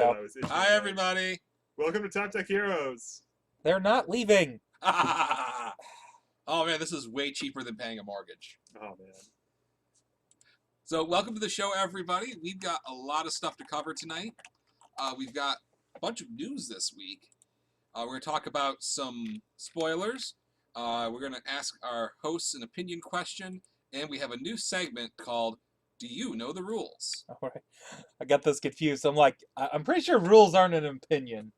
I was itching Hi, to know. everybody. Welcome to Top Tech Heroes. They're not leaving. Oh, man, this is way cheaper than paying a mortgage. Oh man. So, welcome to the show, everybody. We've got a lot of stuff to cover tonight. We've got a bunch of news this week. We're going to talk about some spoilers. We're going to ask our hosts an opinion question. And we have a new segment called Do You Know the Rules? All right. I got this confused. I'm like, I'm pretty sure rules aren't an opinion.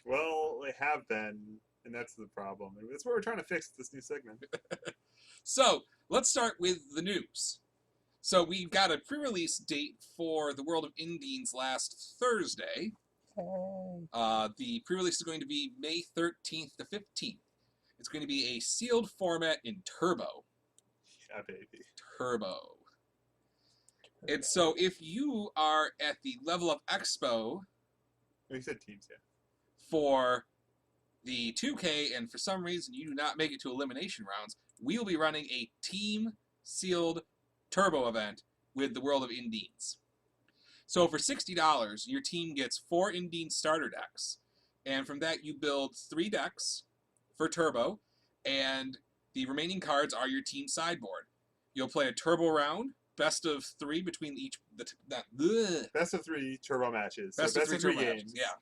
Well, they have been, and that's the problem. And that's what we're trying to fix with this new segment. So, let's start with the news. So, we got a pre-release date for the World of Indies last Thursday. The pre-release is going to be May 13th to 15th. It's going to be a sealed format in Turbo. Yeah, baby. Turbo. And so if you are at the Level Up Expo Oh, you said teams, yeah. for the 2K and for some reason you do not make it to elimination rounds, we will be running a team sealed Turbo event with the World of Indies. So for $60, your team gets 4 Indian starter decks. And from that, you build 3 decks for Turbo, and the remaining cards are your team sideboard. You'll play a Turbo round, best of 3 between each. Best of 3 turbo matches. Best So of 3 three Turbo games. matches, yeah.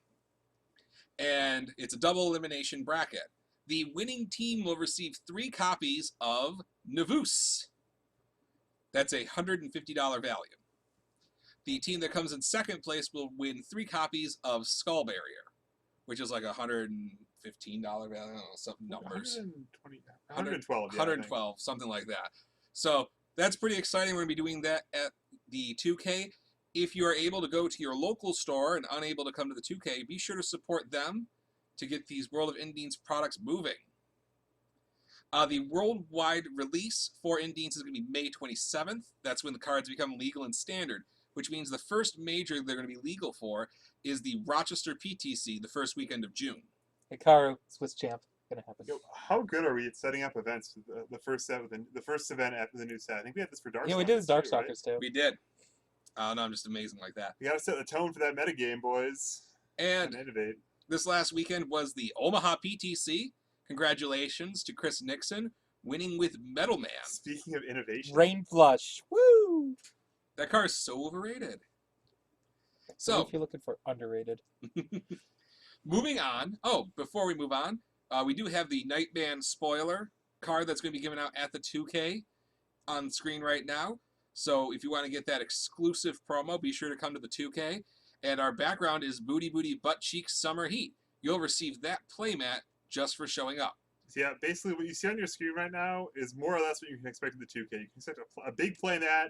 And it's a double elimination bracket. The winning team will receive 3 copies of Navus. That's a $150 value. The team that comes in second place will win 3 copies of Skull Barrier, which is like a $115 value. I don't know, some numbers. 112. Yeah, 112, something like that. So that's pretty exciting. We're going to be doing that at the 2K. If you are able to go to your local store and unable to come to the 2K, be sure to support them to get these World of Indies products moving. The worldwide release for Indies is going to be May 27th. That's when the cards become legal and standard, which means the first major they're going to be legal for is the Rochester PTC the first weekend of June. Hikaru, Swiss champ, gonna happen. Yo, how good are we at setting up events for the first set with the first event after the new set? I think we had this for Darkstalkers. Yeah, we did too, right? Darkstalkers too. We did. No, I'm just amazing like that. We got to set the tone for that metagame, boys. And innovate. this last weekend was the Omaha PTC. Congratulations to Chris Nixon winning with Metal Man. Speaking of innovation, Rain Flush. Woo! That car is so overrated. So, So, if you're looking for underrated. moving on. Oh, before we move on, we do have the Nightman spoiler card that's going to be given out at the 2K on screen right now. So if you want to get that exclusive promo, be sure to come to the 2K. And our background is Booty Booty Butt Cheek Summer Heat. You'll receive that playmat just for showing up. So yeah, basically what you see on your screen right now is more or less what you can expect in the 2K. You can expect a big playmat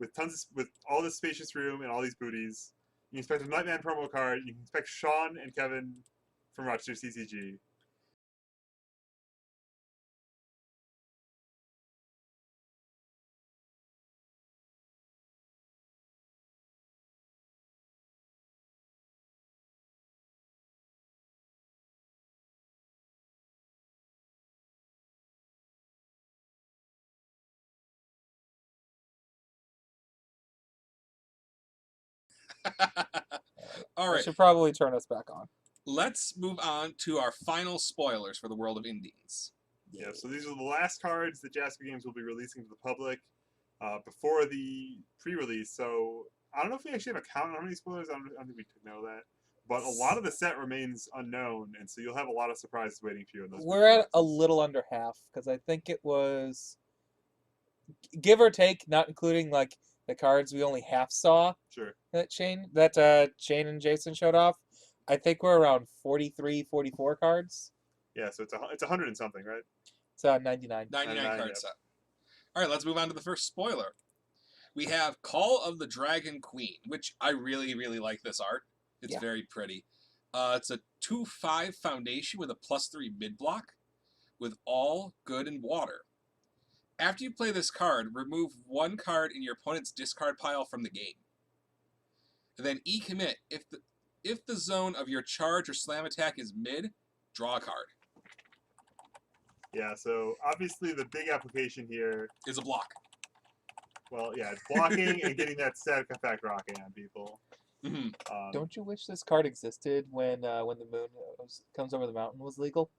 with with all this spacious room and all these booties. You can expect a Nightman promo card. You can expect Sean and Kevin from Rochester CCG. All I right, should probably turn us back on. let's move on to our final spoilers for the World of Indies. Yeah, so these are the last cards that Jasper Games will be releasing to the public before the pre-release. So I don't know if we actually have a count on how many spoilers. I don't think we could know that. But a lot of the set remains unknown, and so you'll have a lot of surprises waiting for you. In those We're at a boxes. little under half because I think it was, give or take, not including like the cards we only half saw Sure. that Shane and Jason showed off. I think we're around 43, 44 cards. Yeah, so it's 100 and something, right? It's 99. 99 99, card yeah. set. All right, let's move on to the first spoiler. We have Call of the Dragon Queen, which I really, really like this art. It's Yeah. very pretty. It's a 2/5 foundation with a +3 mid block with all good and water. After you play this card, remove 1 card in your opponent's discard pile from the game. And then E-commit. If the zone of your charge or slam attack is mid, draw a card. Yeah, so obviously the big application here, Is a block. well, yeah, it's blocking and getting that static effect rocking on people. Mhm. Don't you wish this card existed when the moon comes over the mountain was legal?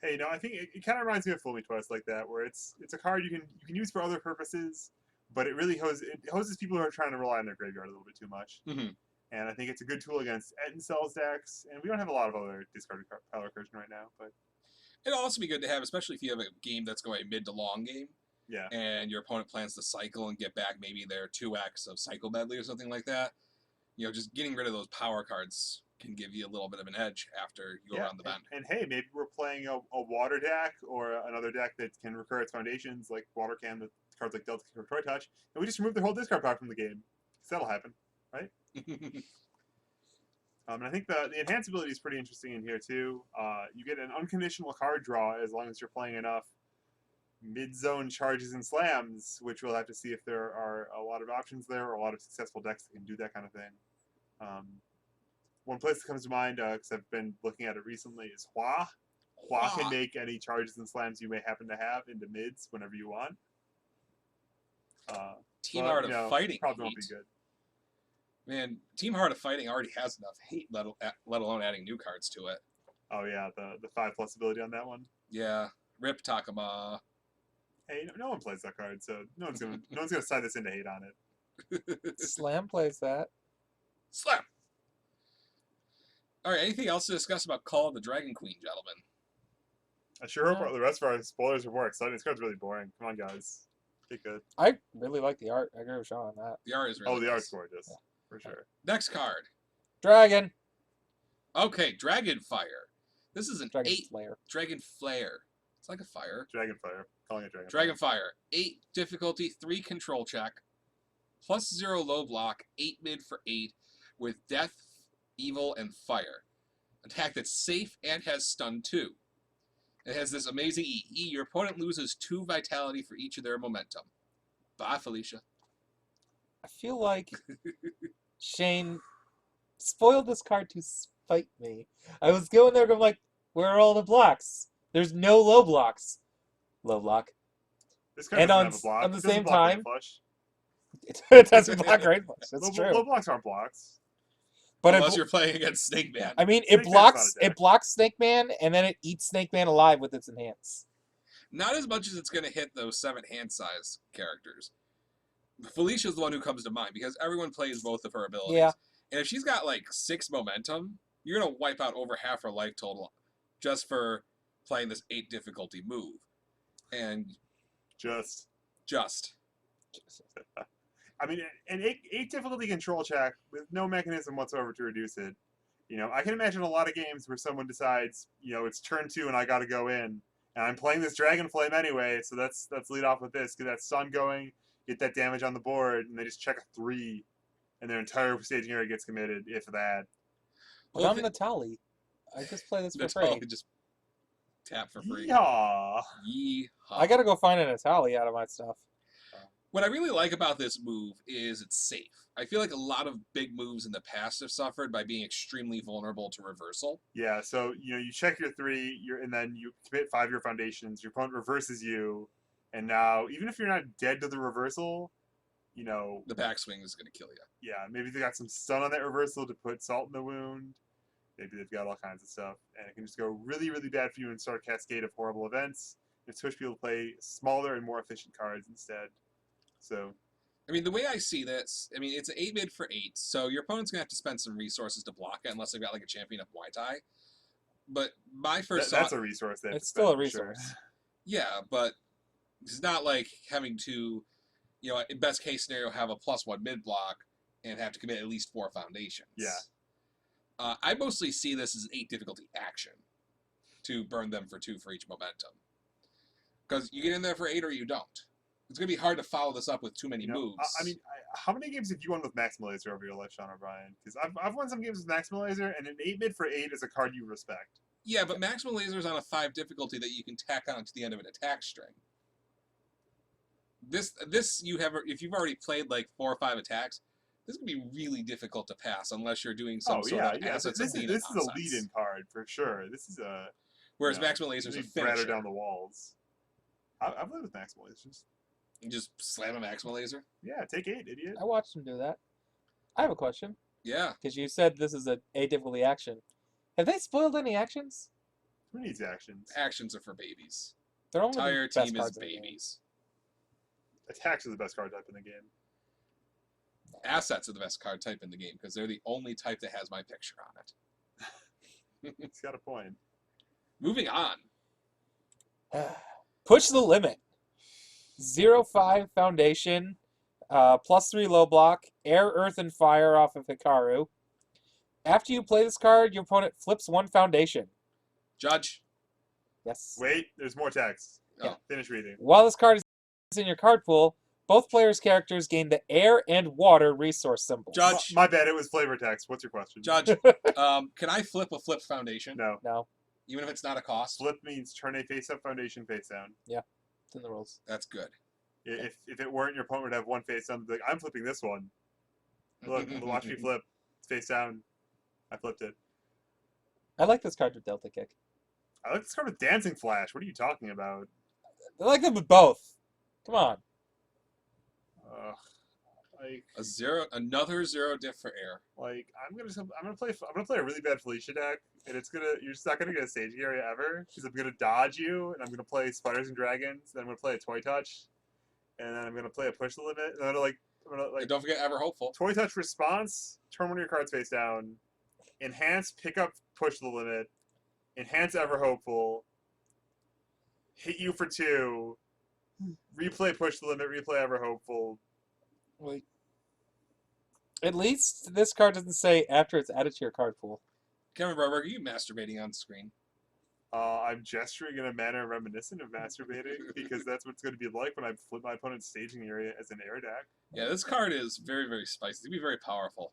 Hey, no, I think it kind of reminds me of Fool Me Twice like that, where it's a card you can use for other purposes, but it really hoses people who are trying to rely on their graveyard a little bit too much. Mhm. And I think it's a good tool against Ettencel's decks, and we don't have a lot of other discarded pile recursion right now, but It'll also be good to have, especially if you have a game that's going mid to long game, yeah. and your opponent plans to cycle and get back maybe their 2x of Cycle Medley or something like that. Just getting rid of those power cards can give you a little bit of an edge after you go around the bend. And hey, maybe we're playing a water deck or another deck that can recur its foundations, like Water Can, with cards like Delta or Toy Touch, and we just remove their whole discard pile from the game. Because that'll happen, right? And I think the enhance ability is pretty interesting in here too. You get an unconditional card draw as long as you're playing enough mid-zone charges and slams, which we'll have to see if there are a lot of options there or a lot of successful decks that can do that kind of thing. One place that comes to mind, because I've been looking at it recently, is Hua. Hua can make any charges and slams you may happen to have into mids whenever you want. Team Art of Fighting probably won't be good. Man, Team Heart of Fighting already has enough hate, let alone adding new cards to it. Oh yeah, the 5+ ability on that one. Yeah, Rip Takuma. Hey, no one plays that card, so no one's gonna side this into hate on it. Slam plays that. Slam. All right, anything else to discuss about Call of the Dragon Queen, gentlemen? I sure hope the rest of our spoilers are more exciting. This card's really boring. Come on, guys. Get good. I really like the art. I agree with Sean on that. The art is really the nice. art's gorgeous. Yeah. For sure. Next card. Dragon. Okay, Dragonfire. This is an Dragon 8 Slayer. Dragon Flare. It's like a fire. Dragonfire. Calling it Dragonfire. Dragonfire. 8 difficulty, 3 control check, +0 low block, 8 mid for 8, with Death, Evil, and Fire. Attack that's safe and has stun 2. It has this amazing E. Your opponent loses 2 vitality for each of their momentum. Bye, Felicia. I feel like Shane spoiled this card to spite me. I was going there going like, where are all the blocks? There's no low blocks. Low block. This card And doesn't have a block. on the It doesn't same block time- Rain Flush. It doesn't block Rain Flush. That's true. Low blocks aren't blocks. But Unless you're playing against Snake Man. I mean, Snake it Man's blocks not a deck. it blocks Snake Man, and then it eats Snake Man alive with its enhance. Not as much as it's going to hit those 7 hand size characters. Felicia's the one who comes to mind because everyone plays both of her abilities. Yeah. And if she's got like 6 momentum, you're going to wipe out over half her life total just for playing this 8 difficulty move. And Just. I mean, an 8 difficulty control check with no mechanism whatsoever to reduce it. I can imagine a lot of games where someone decides, it's turn 2 and I got to go in, and I'm playing this Dragon Flame anyway, so let's lead off with this, get that stun going, get that damage on the board, and they just check a 3, and their entire staging area gets committed, if that. But I'm Natali. I just play this for free. Just tap for free. Yeah. Yeehaw. I gotta go find a Natali out of my stuff. What I really like about this move is it's safe. I feel like a lot of big moves in the past have suffered by being extremely vulnerable to reversal. Yeah, so you check your 3, and then you commit 5 your foundations. Your opponent reverses you, and now even if you're not dead to the reversal, The backswing is going to kill you. yeah, maybe they got some stun on that reversal to put salt in the wound. Maybe they've got all kinds of stuff, and it can just go really, really bad for you and start a cascade of horrible events. It's push people to play smaller and more efficient cards instead. So. I mean, the way I see this, it's an 8 mid for 8, so your opponent's going to have to spend some resources to block it unless they've got like a champion of Muay Thai. But my first That's thought... a resource. It's still a resource. Sure. Yeah, but it's not like having to, in best case scenario, have a +1 mid block and have to commit at least 4 foundations. Yeah. I mostly see this as an 8 difficulty action to burn them for 2 for each momentum. Because you get in there for 8 or you don't. It's going to be hard to follow this up with too many moves. How many games have you won with Maximalizer over your life, Sean O'Brien? Because I've won some games with Maximalizer, and an 8 mid for 8 is a card you respect. Yeah, but Maximal Laser is on a 5 difficulty that you can tack on to the end of an attack string. This if you've already played like 4 or 5 attacks, this is going to be really difficult to pass unless you're doing some sort of assets This of is a lead-in card for sure. This is a. Whereas Maximal Laser is a batter finisher. down the walls. I've played with Maximal Lasers. You just slam a Maximal Laser? Yeah, take 8, idiot. I watched him do that. I have a question. Yeah. Because you said this is a difficulty action. Have they spoiled any actions? Who needs actions? Actions are for babies. They're only the Entire best team is cards in the game. babies. Attacks are the best card type in the game. Assets are the best card type in the game because they're the only type that has my picture on it. It's got a point. Moving on. Push the limit. 0/5 foundation, +3 low block, air, earth, and fire off of Hikaru. After you play this card, your opponent flips 1 foundation. Judge. Yes. Wait, there's more text. Yeah. Finish reading. While this card is in your card pool, both players' characters gain the air and water resource symbols. Judge. My bad, it was flavor text. What's your question? Judge. Can I flip a flipped foundation? No. No, Even if it's not a cost? Flip means turn a face-up foundation face down. it's in the rules. That's good. If it weren't, your opponent would have 1 face down. Like, I'm flipping this one. Look, watch me flip. It's face down. I flipped it. I like this card with Delta Kick. I like this card with Dancing Flash. What are you talking about? I like them with both. Come on. Like, Another 0 diff for air. like I'm gonna play a really bad Felicia deck, and you're just not gonna get a staging area ever because I'm gonna dodge you, and I'm gonna play Spiders and Dragons, then I'm gonna play a Toy Touch, and then I'm gonna play a Push the Limit, and then I'm gonna And don't forget Ever Hopeful. Toy Touch response, turn 1 of your cards face down, enhance, pick up, Push the Limit, enhance Ever Hopeful, hit you for 2, replay Push the Limit, replay Ever Hopeful. Wait. At least this card doesn't say after it's added to your card pool. Kevin Barber, are you masturbating on screen? I'm gesturing in a manner reminiscent of masturbating because that's what it's going to be like when I flip my opponent's staging area as an air deck. Yeah, this card is very, very spicy. It's going to be very powerful.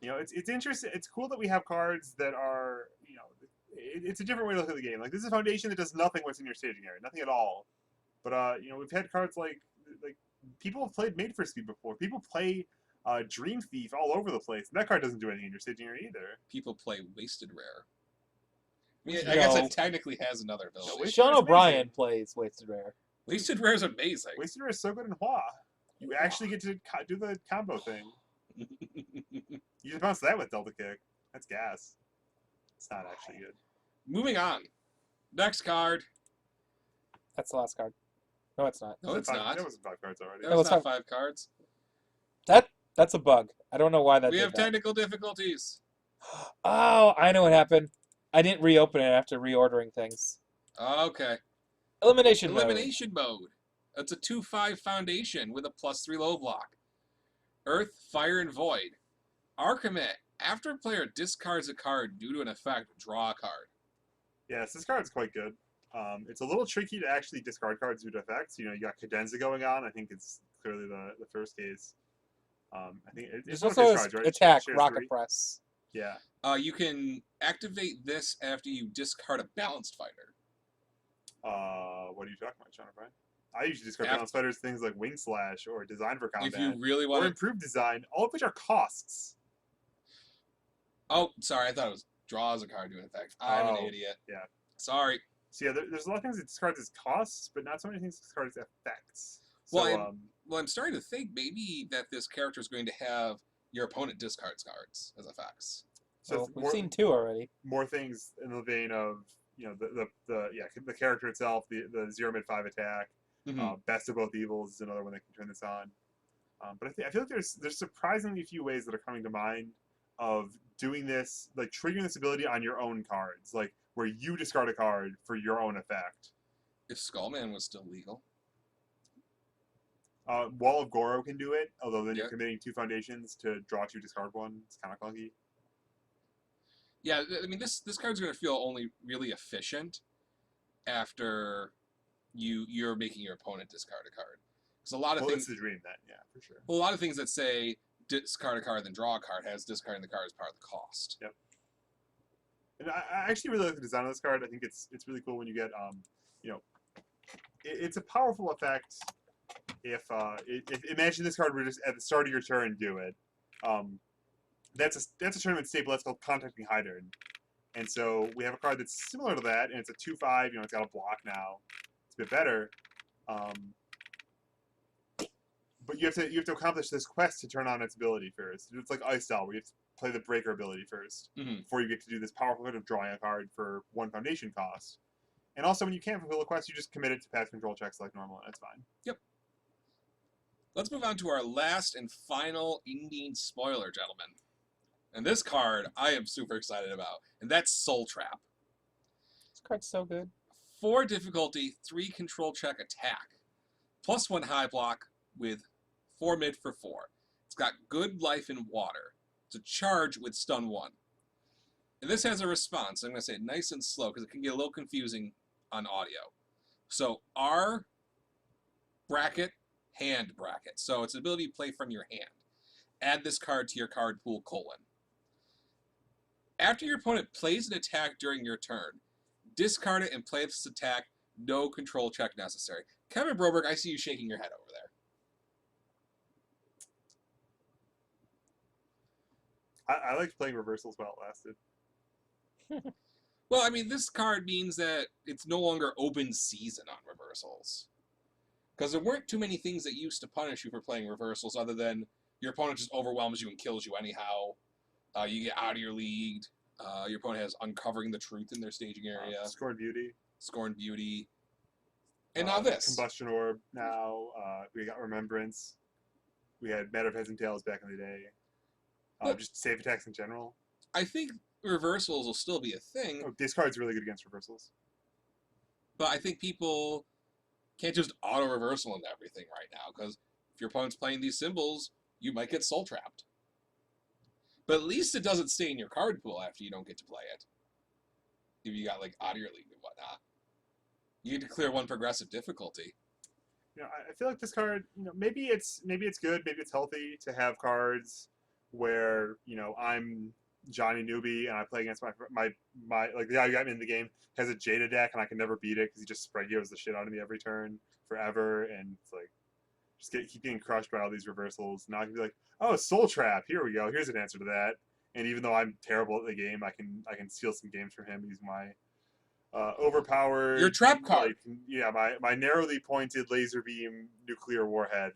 You know, it's interesting. It's cool that we have cards that are, it's a different way to look at the game. Like, this is a foundation that does nothing what's in your staging area, nothing at all. But we've had cards like people have played Made for Speed before. People play Dream Thief all over the place, and that card doesn't do anything in your staging area either. People play Wasted Rare. I mean, No. I guess it technically has another ability. No, Wasted Sean Rare's O'Brien amazing. plays Wasted Rare. Wasted Rare is amazing. Wasted Rare is so good in Hua. You actually get to do the combo thing. You just bounce that with Delta Kick. That's gas. It's not actually good. Moving on. Next card. That's the last card. No, it's not. No, it's not. That wasn't 5 cards already. That No, was it's not not. 5 cards. That's a bug. I don't know why that We did have that. technical difficulties. Oh, I know what happened. I didn't reopen it after reordering things. Okay. Elimination mode. Elimination mode. It's a 2/5 foundation with a +3 low block. Earth, Fire, and Void. Archimate. After a player discards a card due to an effect, draw a card. Yes, this card's quite good. It's a little tricky to actually discard cards due to effects. You got Cadenza going on. I think it's clearly the first case. I think it's There's one of also his cards, right? It attack, shares Rocket 3. Press. Yeah. You can activate this after you discard a balanced fighter. What are you talking about, Sean O'Brien? I usually discard After- balance fighters, things like Wing Slash or Design for Combat, If you really or want to... Improved Design, all of which are costs. Oh, sorry. I thought it was draws a card to an effect. I'm an Oh, idiot. yeah. Sorry. So yeah, there's a lot of things that discards as costs, but not so many things that discard as effects. So, Well, Well, I'm starting to think maybe that this character is going to have your opponent discards cards as effects. so Well, it's we've seen 2 already. more things in the vein of the character itself, the 0 mid 5 attack, Best of Both Evils is another one that can turn this on. But I feel like there's surprisingly few ways that are coming to mind of doing this, like triggering this ability on your own cards, like where you discard a card for your own effect. If Skullman was still legal. Wall of Goro can do it, although then Yeah. you're committing 2 foundations to draw 2, discard 1. It's kind of clunky. Yeah, I mean, this card's going to feel only really efficient after you're making your opponent discard a card. Because a lot of Well, things, it's the dream then, yeah, for sure. well, a lot of things that say discard a card then draw a card has discarding the card as part of the cost. And I actually really like the design of this card. I think it's really cool when you get it's a powerful effect. If imagine this card were just at the start of your turn do it. That's a tournament staple. That's called Contacting Hydrant. And so we have a card that's similar to that, and it's a 2/5. It's got a block now. It's a bit better. But you have to accomplish this quest to turn on its ability first. It's like Ice Doll, where you have to play the breaker ability first Mhm. before you get to do this powerful bit of drawing a card for 1 foundation cost. And also, when you can't fulfill a quest, you just commit it to pass control checks like normal, and that's fine. Let's move on to our last and final Indian spoiler, gentlemen. And this card I am super excited about, and that's Soul Trap. This card's so good. 4 difficulty, 3 control check attack, +1 high block with 4 mid for 4. It's got good life in water. It's a charge with stun 1. And this has a response. I'm going to say it nice and slow because it can get a little confusing on audio. So R bracket, hand bracket. So it's an ability to play from your hand. Add this card to your card pool, : after your opponent plays an attack during your turn, discard it and play this attack. No control check necessary. Kevin Broberg, I see you shaking your head over there. I liked playing reversals while it lasted. Well, I mean, this card means that it's no longer open season on reversals. Because there weren't too many things that used to punish you for playing reversals other than your opponent just overwhelms you and kills you anyhow. You get out of your lead. Your opponent has Uncovering the Truth in their staging area. Scorn Beauty. Scorn Beauty. And now this. Combustion Orb now. We got Remembrance. We had Matter of Heads and Tails back in the day. But- Just save attacks in general. I think reversals will still be a thing, Oh, this card's really good against reversals. but I think people can't just auto-reversal into everything right now, because if your opponent's playing these symbols, you might get soul trapped. But at least it doesn't stay in your card pool after you don't get to play it. If you got, like, out of your league and whatnot. You get to clear 1 progressive difficulty. I feel like this card, maybe it's good, maybe it's healthy to have cards where, I'm Johnny Newbie and I play against my like the guy who got me in the game has a Jada deck and I can never beat it because he just spread heals the shit out of me every turn forever, and it's like keep getting crushed by all these reversals. Now I can be like, oh, Soul Trap, here we go, here's an answer to that. And even though I'm terrible at the game, I can steal some games from him using my overpowered Your trap card. My narrowly pointed laser beam nuclear warhead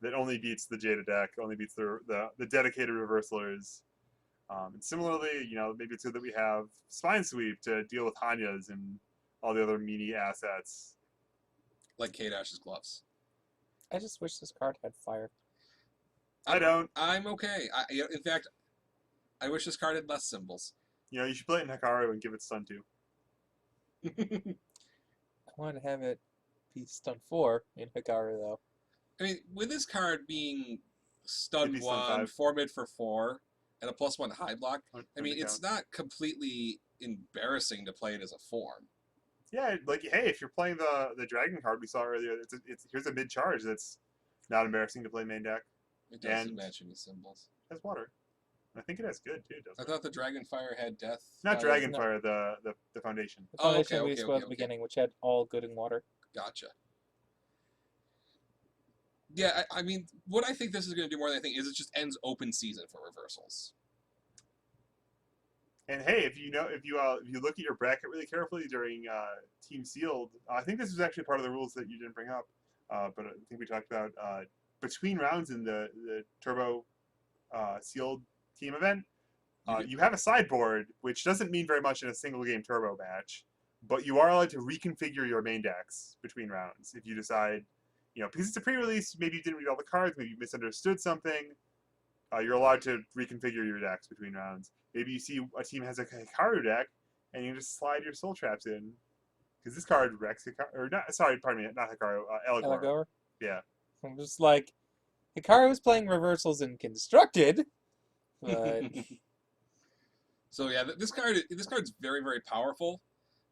that only beats the Jada deck, only beats the dedicated reversalers. And similarly, maybe it's good that we have Spine Sweep to deal with Hanyas and all the other meaty assets. Like K-Dash's gloves. I just wish this card had fire. I don't. I'm okay. In fact, I wish this card had less symbols. You should play it in Hikaru and give it stun too. I want to have it be stun 4 in Hikaru, though. I mean, with this card being stun Maybe stun 1, 5. 4 mid for 4, and a +1 high block, On I mean, the it's count. not completely embarrassing to play it as a form. Yeah, like, hey, if you're playing the dragon card we saw earlier, here's a mid charge that's not embarrassing to play main deck. It doesn't And- match any symbols. It has water. I think it has good too, doesn't I it? thought the Dragonfire had death. Not uh, Dragonfire, the foundation. The Oh, foundation okay, we okay, spoiled okay, at the beginning, which had all good in water. Gotcha. Yeah, I mean, what I think this is going to do more than anything is it just ends open season for reversals. And hey, if you look at your bracket really carefully during Team Sealed, I think this was actually part of the rules that you didn't bring up, but I think we talked about between rounds in the Turbo Sealed team event. You have a sideboard, which doesn't mean very much in a single game Turbo match, but you are allowed to reconfigure your main decks between rounds if you decide, because it's a pre-release, maybe you didn't read all the cards, maybe you misunderstood something. You're allowed to reconfigure your decks between rounds. Maybe you see a team has a Hikaru deck, and you just slide your Soul Traps in. Because this card wrecks Hikaru, or not, sorry, pardon me, not Hikaru, Eligor. Eligor? Yeah. I'm just like, Hikaru's playing reversals in Constructed, but So yeah, this card's very, very powerful.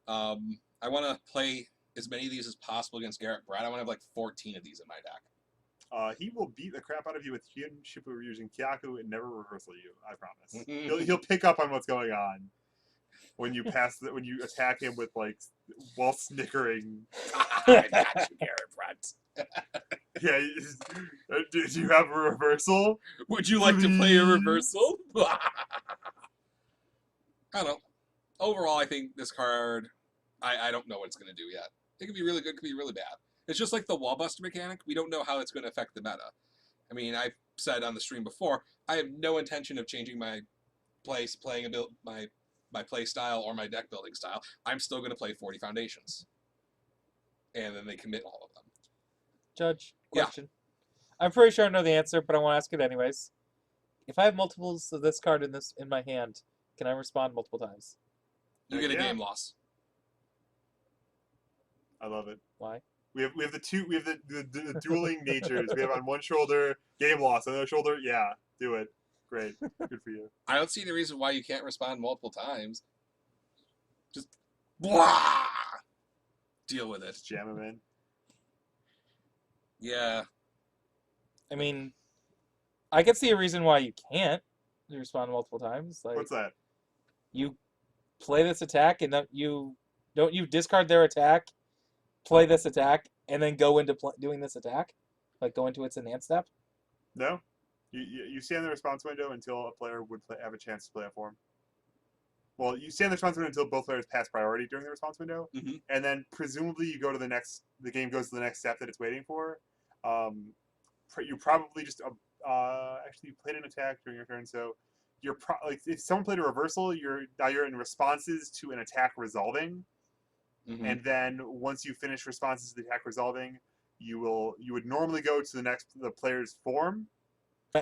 I want to play as many of these as possible against Garrett Brad. I want to have like 14 of these in my deck. He will beat the crap out of you with Hyun Shipu using Kyaku and never reversal you. I promise. He'll pick up on what's going on when you when you attack him with while snickering. I got you, Garrett Brad. Yeah. Do you have a reversal? Would you like to play a Please? reversal? I don't know. Overall, I think this card, I don't know what it's going to do yet. It could be really good, it could be really bad. It's just like the Wallbuster mechanic. We don't know how it's going to affect the meta. I mean, I've said on the stream before, I have no intention of changing my playing a build my play style or my deck building style, I'm still going to play 40 foundations. And then they commit all of them. Judge, Yeah. question. I'm pretty sure I know the answer, but I want to ask it anyways. If I have multiples of this card in my hand, can I respond multiple times? You get a Yeah. game loss. I love it. Why? We have the dueling natures. We have on one shoulder game loss, on the other shoulder, yeah, do it. Great, good for you. I don't see any reason why you can't respond multiple times. Just blah! Deal with it. Just jam them in. Yeah. I mean, I can see a reason why you can't respond multiple times. Like, What's that? you play this attack and don't you discard their attack, play this attack, and then go into doing this attack, like go into its enhanced step. No, you stay in the response window until a player would have a chance to play a form. Well, you stay in the response window until both players pass priority during the response window, and then presumably you go to the next. The game goes to the next step that it's waiting for. You probably just actually you played an attack during your turn, so you're like if someone played a reversal, you're in responses to an attack resolving, and then once you finish responses to the attack resolving, you would normally go to the player's form.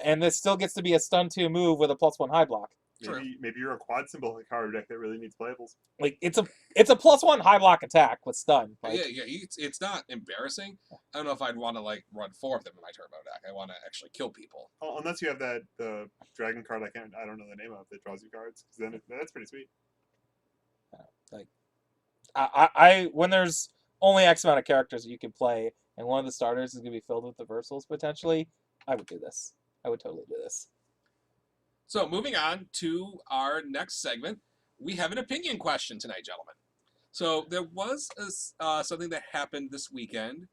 And this still gets to be a stun 2 move with a +1 high block. Maybe you're a quad symbol card deck that really needs playables. Like it's a +1 high block attack with stun. Like, Yeah. It's not embarrassing. I don't know if I'd want to like run 4 of them in my turbo deck. I want to actually kill people. Oh, unless you have the dragon card I don't know the name of that draws you cards. 'Cause then that's pretty sweet. Like, I when there's only X amount of characters that you can play, and one of the starters is gonna be filled with reversals potentially, I would do this. I would totally do this. So moving on to our next segment, we have an opinion question tonight, gentlemen. So there was something that happened this weekend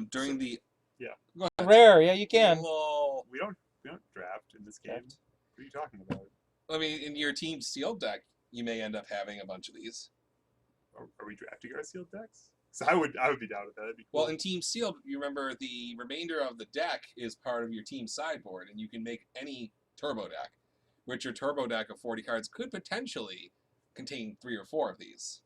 during the. Yeah. Go ahead. Rare, yeah, you can. Lol. We don't draft in this game. Draft. What are you talking about? I mean, in your team sealed deck, you may end up having a bunch of these. Are we drafting our sealed decks? So I would be down with that. That'd be cool. Well, in team sealed, you remember the remainder of the deck is part of your team sideboard, and you can make any turbo deck, which your turbo deck of 40 cards could potentially contain 3 or 4 of these.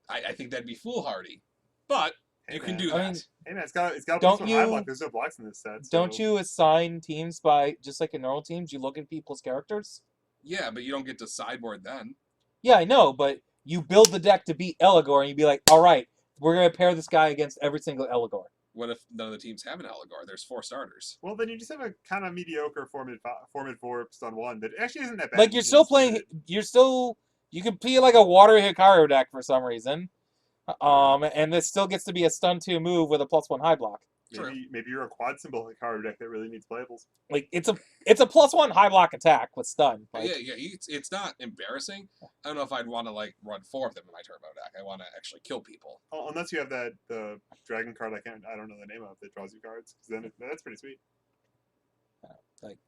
I think that'd be foolhardy, but Hey, you can man. do I that. mean, Hey man, it's got Don't plus 1 high you- block. There's no blocks in this set. So. Don't you assign teams by just like in normal teams? You look at people's characters. Yeah, but you don't get to sideboard then. Yeah, I know, but you build the deck to beat Eligor, and you'd be like, all right, we're gonna pair this guy against every single Eligor. What if none of the teams have an Eligor? There's 4 starters. Well, then you just have a kind of mediocre format 4 stun 1 that actually isn't that bad. Like you're still playing. You can play like a Water Hikaru deck for some reason, and this still gets to be a stun 2 move with a +1 high block. Maybe you're a quad symbol card deck that really needs playables. Like it's a +1 high block attack with stun. Like, Yeah. It's not embarrassing. I don't know if I'd want to like run 4 of them in my turbo deck. I want to actually kill people. Oh, unless you have the dragon card I don't know the name of that draws you cards. 'Cause then that's pretty sweet. Like,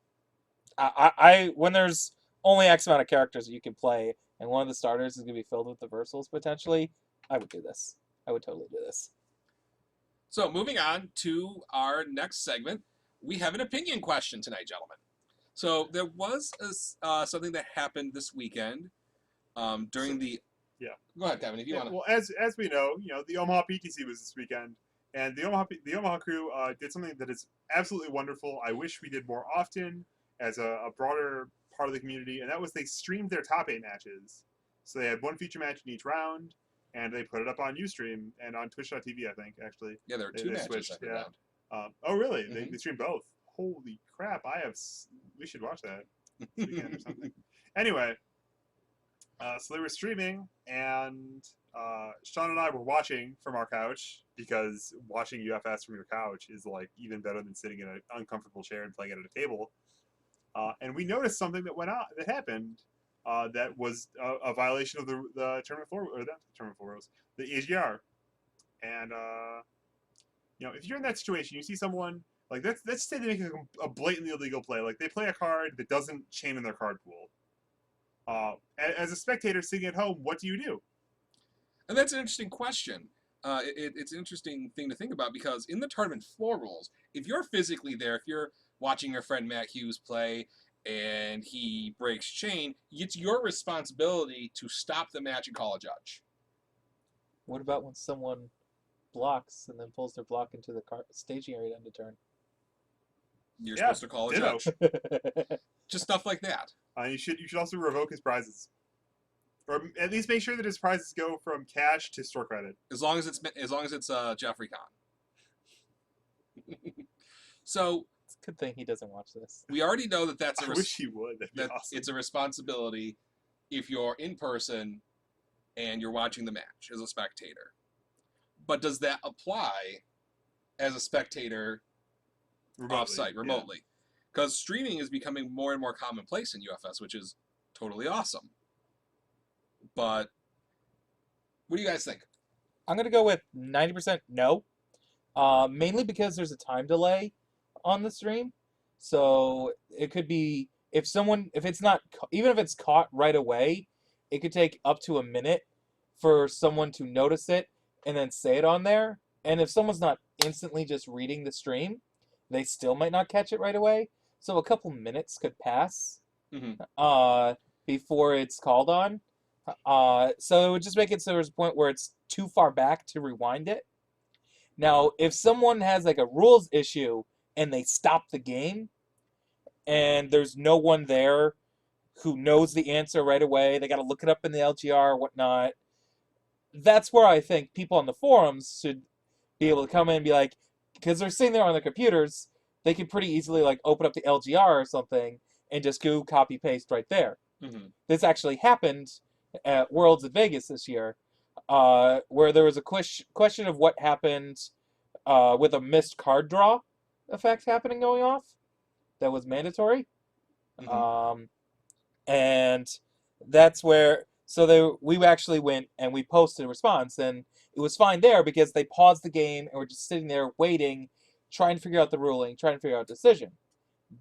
I when there's only X amount of characters that you can play, and one of the starters is gonna be filled with reversals potentially, I would do this. I would totally do this. So moving on to our next segment, we have an opinion question tonight, gentlemen. So there was something that happened this weekend during the. Yeah. Go ahead, Kevin, if you want to. Well, as we know, the Omaha PTC was this weekend, and the Omaha crew did something that is absolutely wonderful. I wish we did more often as a broader part of the community, and that was they streamed their top 8 matches. So they had one feature match in each round, and they put it up on Ustream and on Twitch.tv, I think, actually. Yeah, there were they 2 matches switched, every yeah. round. Oh, really? They streamed both? Holy crap! We should watch that this weekend or something. Anyway, so they were streaming, and Sean and I were watching from our couch because watching UFS from your couch is like even better than sitting in an uncomfortable chair and playing it at a table. And we noticed something that happened that was a violation of the tournament floor or the tournament floor rules, the AGR. And if you're in that situation, you see someone like let's say they make a blatantly illegal play, like they play a card that doesn't chain in their card pool. As a spectator sitting at home, what do you do? And that's an interesting question. It's an interesting thing to think about because in the tournament floor rules, if you're physically there, if you're watching your friend Matt Hughes play and he breaks chain, it's your responsibility to stop the match and call a judge. What about when someone blocks and then pulls their block into the staging area to end a turn? You're Yeah, supposed to call a ditto. judge. Just stuff like that. You should also revoke his prizes, or at least make sure that his prizes go from cash to store credit. As long as it's Jeffrey Kahn. So It's a good thing he doesn't watch this. we already know that that's I wish he would. That'd be that awesome. it's a responsibility if you're in person and you're watching the match as a spectator. But does that apply as a spectator off-site, yeah. remotely? Because streaming is becoming more and more commonplace in UFS, which is totally awesome. But what do you guys think? I'm gonna go with 90% no. Mainly because there's a time delay on the stream, so it could be if it's not even if it's caught right away, it could take up to a minute for someone to notice it and then say it on there. And if someone's not instantly just reading the stream, they still might not catch it right away. So a couple minutes could pass before it's called on. So it would just make it so there's a point where it's too far back to rewind it. Now, if someone has like a rules issue and they stop the game and there's no one there who knows the answer right away, they got to look it up in the LGR or whatnot, that's where I think people on the forums should be able to come in and be like, because they're sitting there on their computers, they could pretty easily like open up the LGR or something and just go copy paste right there. Mm-hmm. This actually happened at Worlds at Vegas this year, where there was a question of what happened with a missed card draw effect going off that was mandatory. And that's where we actually went and we posted a response, and it was fine there because they paused the game and were just sitting there waiting, trying to figure out the ruling, trying to figure out a decision.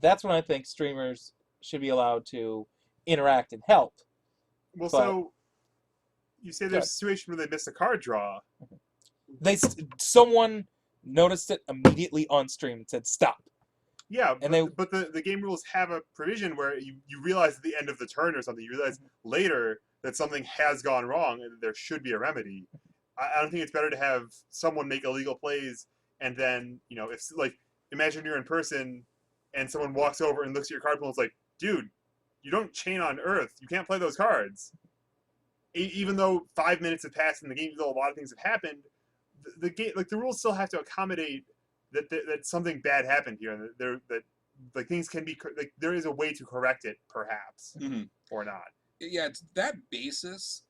That's when I think streamers should be allowed to interact and help. Well, But- so you say there's a situation where they missed a card draw. Someone noticed it immediately on stream and said stop. Yeah, And but the game rules have a provision where you realize at the end of the turn or something, you realize later that something has gone wrong and there should be a remedy. I don't think it's better to have someone make illegal plays and then, if like, imagine you're in person and someone walks over and looks at your card pool and is like, dude, you don't chain on Earth. You can't play those cards. Even though 5 minutes have passed in the game, though a lot of things have happened, the game, like the rules still have to accommodate that something bad happened here, and that like things can be like there is a way to correct it, perhaps, or not. Yeah, it's that basis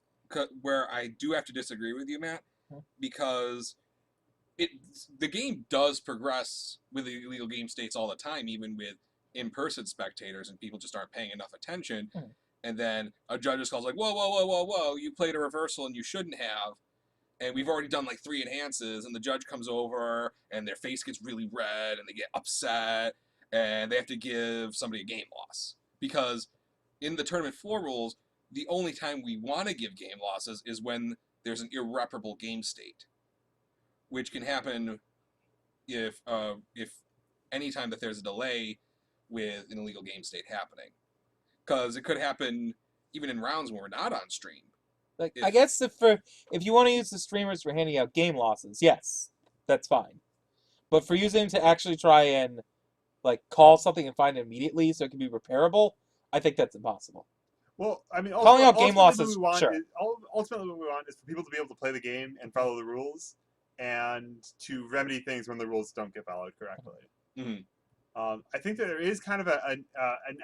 where I do have to disagree with you, Matt, because the game does progress with the illegal game states all the time, even with in-person spectators, and people just aren't paying enough attention. And then a judge just calls like, whoa, whoa, whoa, whoa, whoa, you played a reversal and you shouldn't have. And we've already done like 3 enhances, and the judge comes over, and their face gets really red, and they get upset, and they have to give somebody a game loss. Because in the tournament floor rules, the only time we want to give game losses is when there's an irreparable game state, which can happen if any time that there's a delay with an illegal game state happening. Because it could happen even in rounds when we're not on stream. I guess if you want to use the streamers for handing out game losses, yes, that's fine. But for using them to actually try and like call something and find it immediately so it can be repairable, I think that's impossible. Well, I mean, Calling out game losses, ultimately what we want sure. ultimately what we want is for people to be able to play the game and follow the rules, and to remedy things when the rules don't get followed correctly. I think that there is kind of an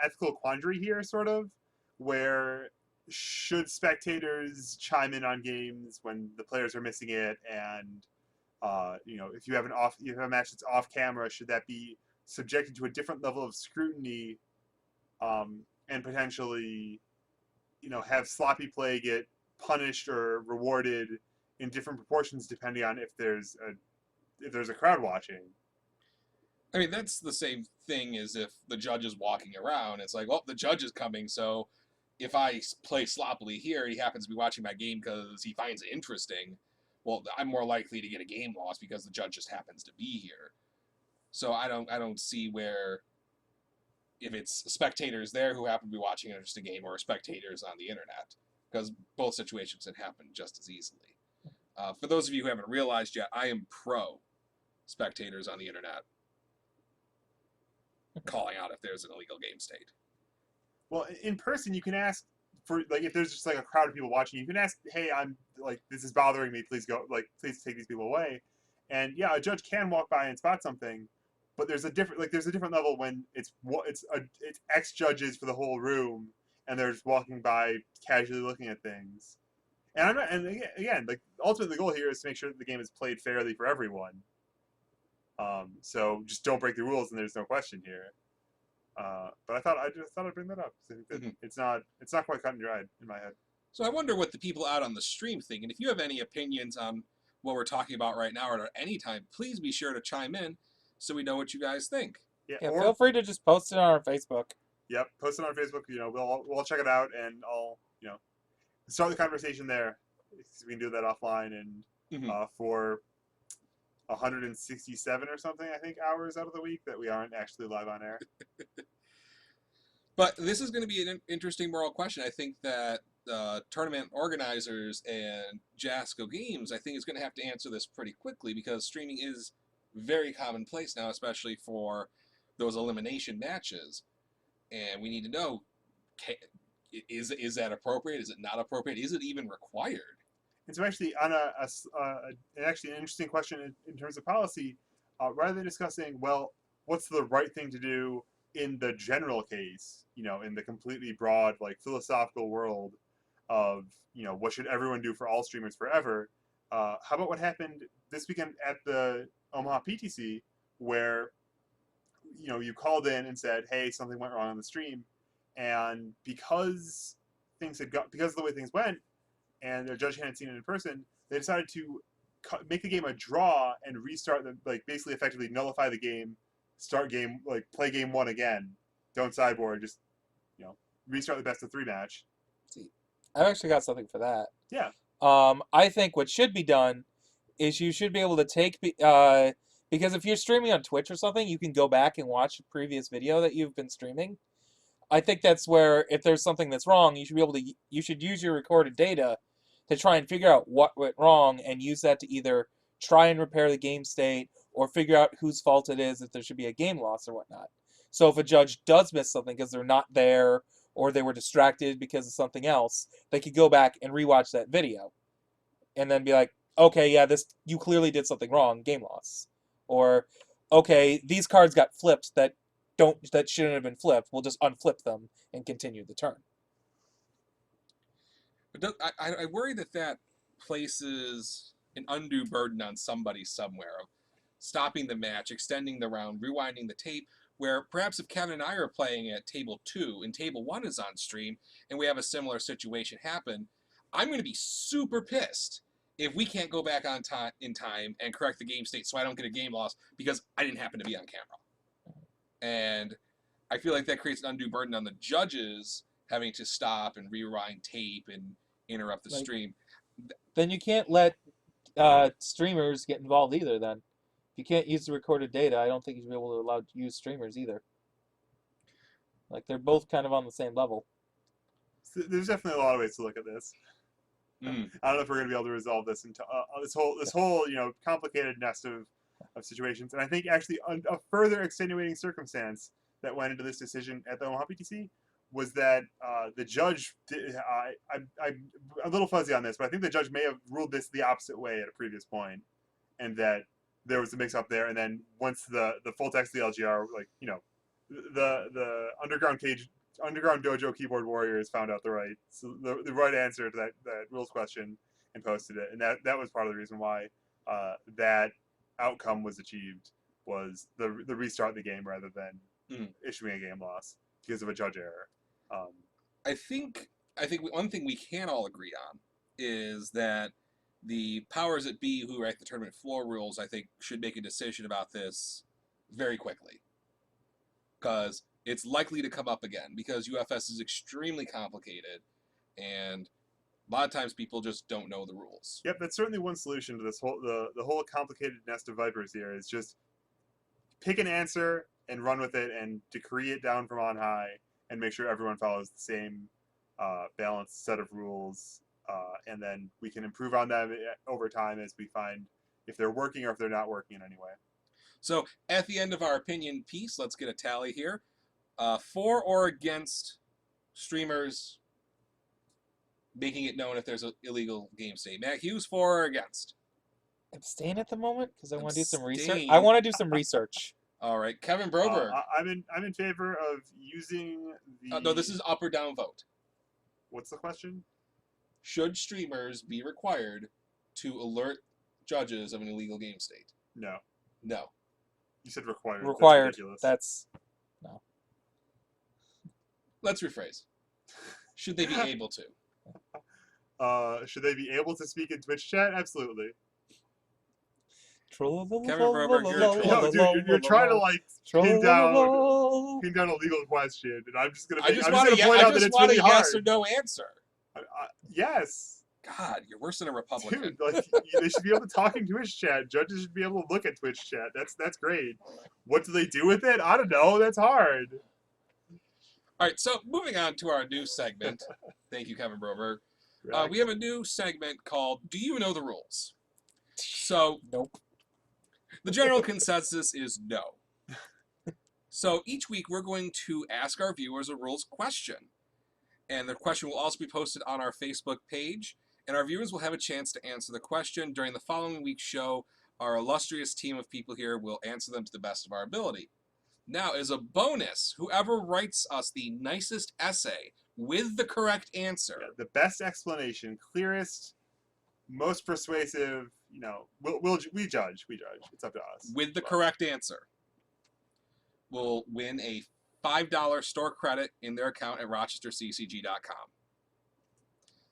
ethical quandary here, sort of, where should spectators chime in on games when the players are missing it, and if you have a match that's off camera, should that be subjected to a different level of scrutiny, and potentially, have sloppy play get punished or rewarded in different proportions depending on if there's a crowd watching. I mean, that's the same thing as if the judge is walking around. It's like, well, the judge is coming, so if I play sloppily here, he happens to be watching my game because he finds it interesting. Well, I'm more likely to get a game loss because the judge just happens to be here. So I don't see where if it's spectators there who happen to be watching just a game or spectators on the internet, because both situations can happen just as easily. For those of you who haven't realized yet, I am pro spectators on the internet calling out if there's an illegal game state. Well, in person, you can ask for like if there's just like a crowd of people watching, you can ask, "Hey, I'm like this is bothering me. Please go. Like, please take these people away." And yeah, a judge can walk by and spot something, but there's a different level when it's X judges for the whole room, and they're just walking by casually looking at things. And I'm not, and again, like ultimately the goal here is to make sure that the game is played fairly for everyone. So just don't break the rules, and there's no question here. But I just thought I'd bring that up. I think that it's not quite cut and dried in my head. So I wonder what the people out on the stream think, and if you have any opinions on what we're talking about right now or at any time, please be sure to chime in so we know what you guys think. Yeah, feel free to just post it on our Facebook. Yep, post it on Facebook. We'll check it out, and I'll start the conversation there. We can do that offline, and for 167 or something, I think, hours out of the week that we aren't actually live on air. But this is going to be an interesting moral question. I think that tournament organizers and Jasco Games, I think, is going to have to answer this pretty quickly because streaming is very commonplace now, especially for those elimination matches. And we need to know, is that appropriate? Is it not appropriate? Is it even required? And so actually, on an interesting question in terms of policy, rather than discussing, well, what's the right thing to do in the general case, in the completely broad, like, philosophical world of, what should everyone do for all streamers forever, how about what happened this weekend at the Omaha PTC, where, you called in and said, hey, something went wrong on the stream, and because of the way things went, and their judge hadn't seen it in person, they decided to make the game a draw and restart basically effectively nullify the game, play game one again. Don't sideboard, just, restart the best of 3 match. See, I've actually got something for that. Yeah. I think what should be done is you should be able to take, because if you're streaming on Twitch or something, you can go back and watch a previous video that you've been streaming. I think that's where, if there's something that's wrong, you should use your recorded data to try and figure out what went wrong and use that to either try and repair the game state or figure out whose fault it is, if there should be a game loss or whatnot. So if a judge does miss something because they're not there or they were distracted because of something else, they could go back and rewatch that video and then be like, okay, yeah, you clearly did something wrong, game loss. Or, okay, these cards got flipped that shouldn't have been flipped. We'll just unflip them and continue the turn. But I worry that places an undue burden on somebody somewhere of stopping the match, extending the round, rewinding the tape, where perhaps if Kevin and I are playing at table 2 and table 1 is on stream and we have a similar situation happen, I'm going to be super pissed if we can't go back in time and correct the game state so I don't get a game loss because I didn't happen to be on camera. And I feel like that creates an undue burden on the judges having to stop and rewind tape and interrupt the stream. Then you can't let streamers get involved either then. If you can't use the recorded data, I don't think you should be able to allow to use streamers either. Like, they're both kind of on the same level. So there's definitely a lot of ways to look at this. I don't know if we're going to be able to resolve this into this whole complicated nest of situations. And I think actually a further extenuating circumstance that went into this decision at the Omaha PTC was that the judge, I'm a little fuzzy on this, but I think the judge may have ruled this the opposite way at a previous point, and that there was a mix-up there. And then once the full text of the LGR, the underground dojo keyboard warriors found out the right answer to that rules question and posted it, and that was part of the reason why that outcome was achieved, was the restart of the game rather than issuing a game loss because of a judge error. I think one thing we can all agree on is that the powers that be who write the tournament floor rules, I think, should make a decision about this very quickly, because it's likely to come up again, because UFS is extremely complicated, and a lot of times people just don't know the rules. Yep, that's certainly one solution to this whole the whole complicated nest of vipers here, is just pick an answer and run with it and decree it down from on high and make sure everyone follows the same balanced set of rules. And then we can improve on them over time as we find if they're working or if they're not working in any way. So at the end of our opinion piece, let's get a tally here. For or against streamers making it known if there's an illegal game state. Matt Hughes, for or against? Abstain at the moment because I want to do some research. Abstain. I want to do some research. All right, Kevin Broberg. I'm in favor of using the. No, this is up or down vote. What's the question? Should streamers be required to alert judges of an illegal game state? No, No. you said required. Required. That's ridiculous. That's Let's rephrase. Should they be able to? Should they be able to speak in Twitch chat? Absolutely. Kevin Broberg, you're a troll. Yo, dude, you're trying to like pin down a legal question, and I'm just gonna. I just I'm want just gonna point out that it's really a hard. yes or no answer. Yes, God, you're worse than a Republican. dude. Like they should be able to talk in Twitch chat. Judges should be able to look at Twitch chat. That's great. What do they do with it? I don't know. That's hard. All right, so moving on to our new segment. Thank you, Kevin Broberg. We have a new segment called "Do You Know the Rules?" So nope. the general consensus is no. So each week we're going to ask our viewers a rules question. And the question will also be posted on our Facebook page. And our viewers will have a chance to answer the question. During the following week's show, our illustrious team of people here will answer them to the best of our ability. Now, as a bonus, whoever writes us the nicest essay with the correct answer. Yeah, the best explanation, clearest, most persuasive. You know, we judge. It's up to us. With the correct answer, will win a $5 store credit in their account at rochesterccg.com.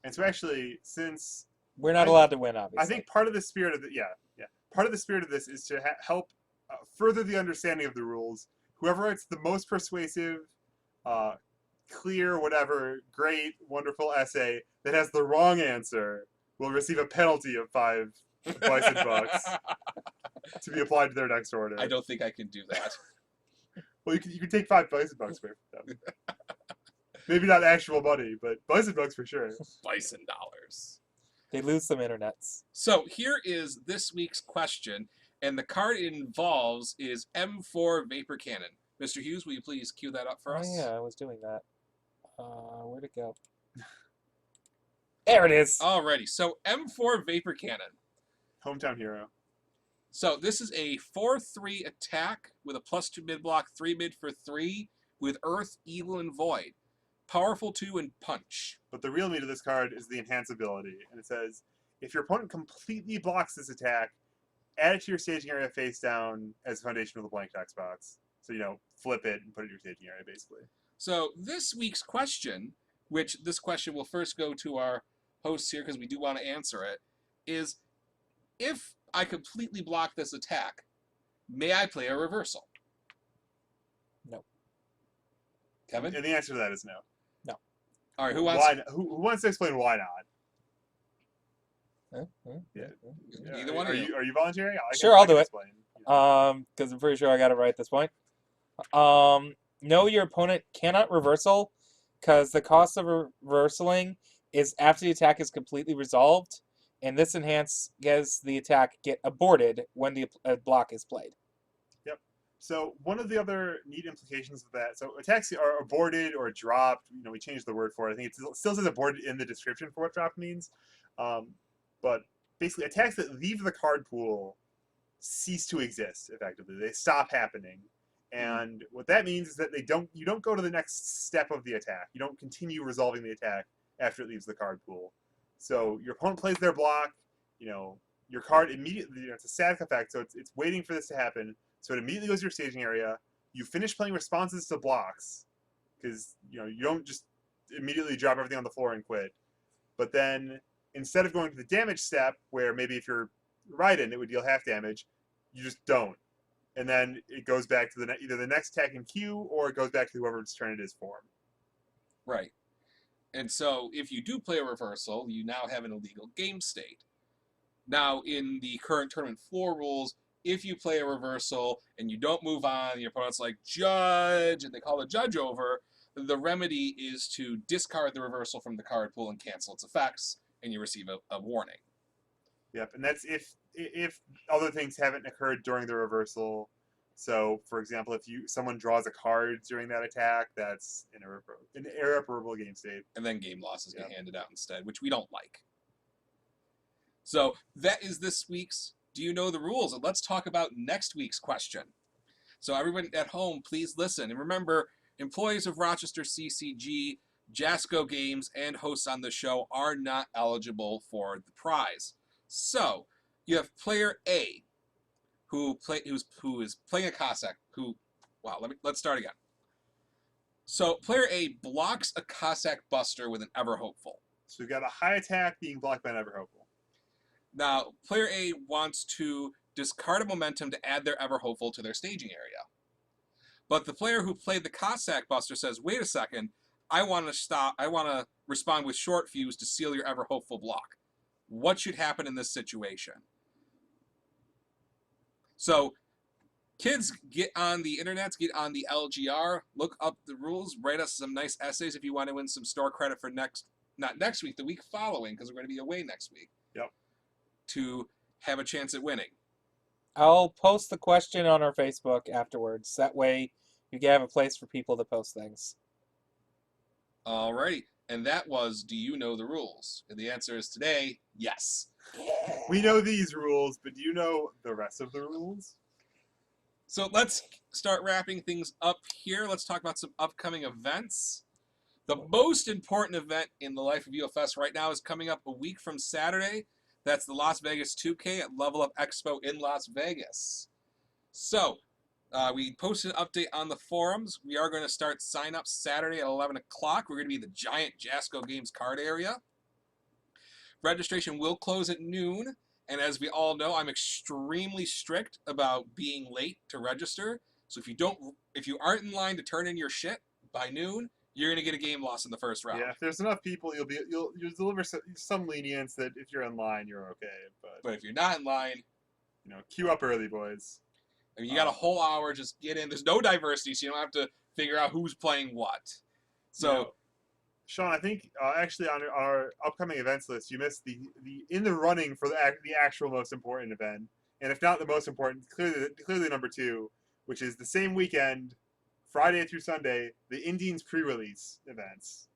And so actually, since We're not allowed to win, obviously. I think part of the spirit of part of the spirit of this is to help further the understanding of the rules. Whoever writes the most persuasive, clear, whatever, great, wonderful essay that has the wrong answer will receive a penalty of 5 bison bucks to be applied to their next order. I don't think I can do that. Well, you can take 5 bison bucks away from them. Maybe not actual money, but bison bucks for sure. Bison dollars. They lose some internets. So here is this week's question, and the card it involves is M4 Vapor Cannon. Mr. Hughes, will you please cue that up for us? Oh, yeah, I was doing that. Where'd it go? There it is. Alrighty, so M4 Vapor Cannon. Hometown hero. So this is a 4/3 attack with a +2 mid block, 3 mid for 3 with Earth, Evil, and Void. Powerful 2 and punch. But the real meat of this card is the enhance ability. And it says, if your opponent completely blocks this attack, add it to your staging area face down as a foundation of the blank text box. So, flip it and put it in your staging area, basically. So this week's question, which this question will first go to our hosts here because we do want to answer it, is if I completely block this attack, may I play a reversal? No. Kevin? And the answer to that is no. All right, who wants? Who wants to explain why not? Yeah. Either one of you. Are you volunteering? Sure, I'll do it. Explain. Because I'm pretty sure I got it right at this point. No, your opponent cannot reversal, because the cost of reversaling is after the attack is completely resolved, and this enhance gets the attack get aborted when the block is played. So one of the other neat implications of that, so attacks are aborted or dropped. We changed the word for it. I think it still says aborted in the description for what dropped means. But basically, attacks that leave the card pool cease to exist. Effectively, they stop happening. And what that means is that you don't go to the next step of the attack. You don't continue resolving the attack after it leaves the card pool. So your opponent plays their block. Your card immediately. It's a static effect, so it's waiting for this to happen. So it immediately goes to your staging area. You finish playing responses to blocks, because you don't just immediately drop everything on the floor and quit. But then instead of going to the damage step, where maybe if you're Raiden it would deal half damage, you just don't. And then it goes back to either the next attack in queue, or it goes back to whoever's turn it is for. Right. And so if you do play a reversal, you now have an illegal game state. Now, in the current tournament floor rules, if you play a reversal and you don't move on, your opponent's like, judge, and they call the judge over, the remedy is to discard the reversal from the card pool and cancel its effects, and you receive a warning. Yep, and that's if other things haven't occurred during the reversal. So, for example, if someone draws a card during that attack, that's an irreparable game state. And then game losses get Yeah. handed out instead, which we don't like. So that is this week's Do You Know the Rules? And let's talk about next week's question. So everyone at home, please listen. And remember, employees of Rochester CCG, Jasco Games, and hosts on the show are not eligible for the prize. So you have player A, who is playing a Cossack. Let's start again. So player A blocks a Cossack Buster with an Ever Hopeful. So we've got a high attack being blocked by an Ever Hopeful. Now, player A wants to discard a momentum to add their Ever Hopeful to their staging area. But the player who played the Cossack Buster says, wait a second, I want to respond with Short Fuse to seal your Ever Hopeful block. What should happen in this situation? So, kids, get on the internet, get on the LGR, look up the rules, write us some nice essays if you want to win some store credit for not next week, the week following, because we're going to be away next week. Yep. To have a chance at winning. I'll post the question on our Facebook afterwards. That way you can have a place for people to post things. Alrighty. And that was, do you know the rules? And the answer is today, yes. We know these rules, but do you know the rest of the rules? So let's start wrapping things up here. Let's talk about some upcoming events. The most important event in the life of UFS right now is coming up a week from Saturday. That's the Las Vegas 2K at Level Up Expo in Las Vegas. So, we posted an update on the forums. We are going to start sign-ups Saturday at 11 o'clock. We're going to be in the giant Jasco Games card area. Registration will close at noon. And as we all know, I'm extremely strict about being late to register. So if you aren't in line to turn in your shit by noon, you're gonna get a game loss in the first round. Yeah, if there's enough people, you'll deliver some lenience that if you're in line, you're okay. But if you're not in line, queue up early, boys. I mean, you got a whole hour. Just get in. There's no diversity, so you don't have to figure out who's playing what. So, Sean, I think actually on our upcoming events list, you missed the in the running for the actual most important event, and if not the most important, clearly number 2, which is the same weekend, Friday through Sunday, the Indians pre-release events.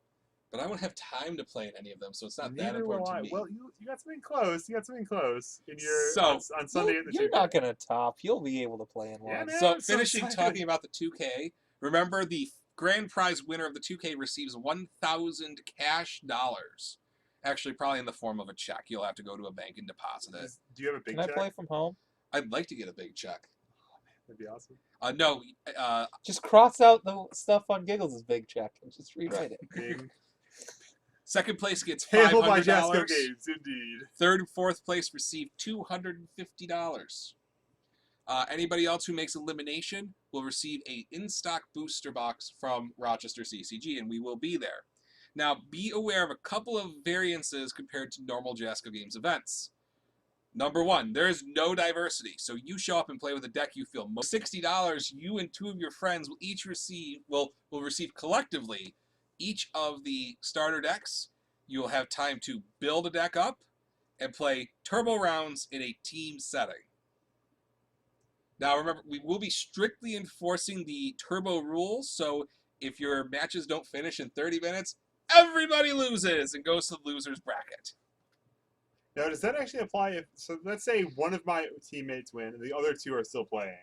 But I won't have time to play in any of them, so it's not that Neither important will to I. me. Well, you got something close. You got something close in your So- on Sunday at the You're 2K. not going to top. You'll be able to play in Yeah, one. man. So I'm so finishing excited. talking about the 2K, remember the grand prize winner of the 2K receives 1,000 cash dollars. Actually, probably in the form of a check. You'll have to go to a bank and deposit it. Do you have a big Can I check? play from home? I'd like to get a big check. That'd be awesome. No, Just cross out the stuff on Giggles' big check and just rewrite it. Big. second place gets Payable by $500. Jasco Games, indeed. Third and fourth place receive $250. Anybody else who makes elimination will receive a in-stock booster box from Rochester CCG, and we will be there. Now, be aware of a couple of variances compared to normal Jasco Games events. Number 1, there is no diversity, so you show up and play with a deck you feel most. $60, you and 2 of your friends will each receive collectively each of the starter decks. You'll have time to build a deck up and play turbo rounds in a team setting. Now remember, we will be strictly enforcing the turbo rules, so if your matches don't finish in 30 minutes, everybody loses and goes to the loser's bracket. Now, does that actually apply so let's say one of my teammates win and the other 2 are still playing.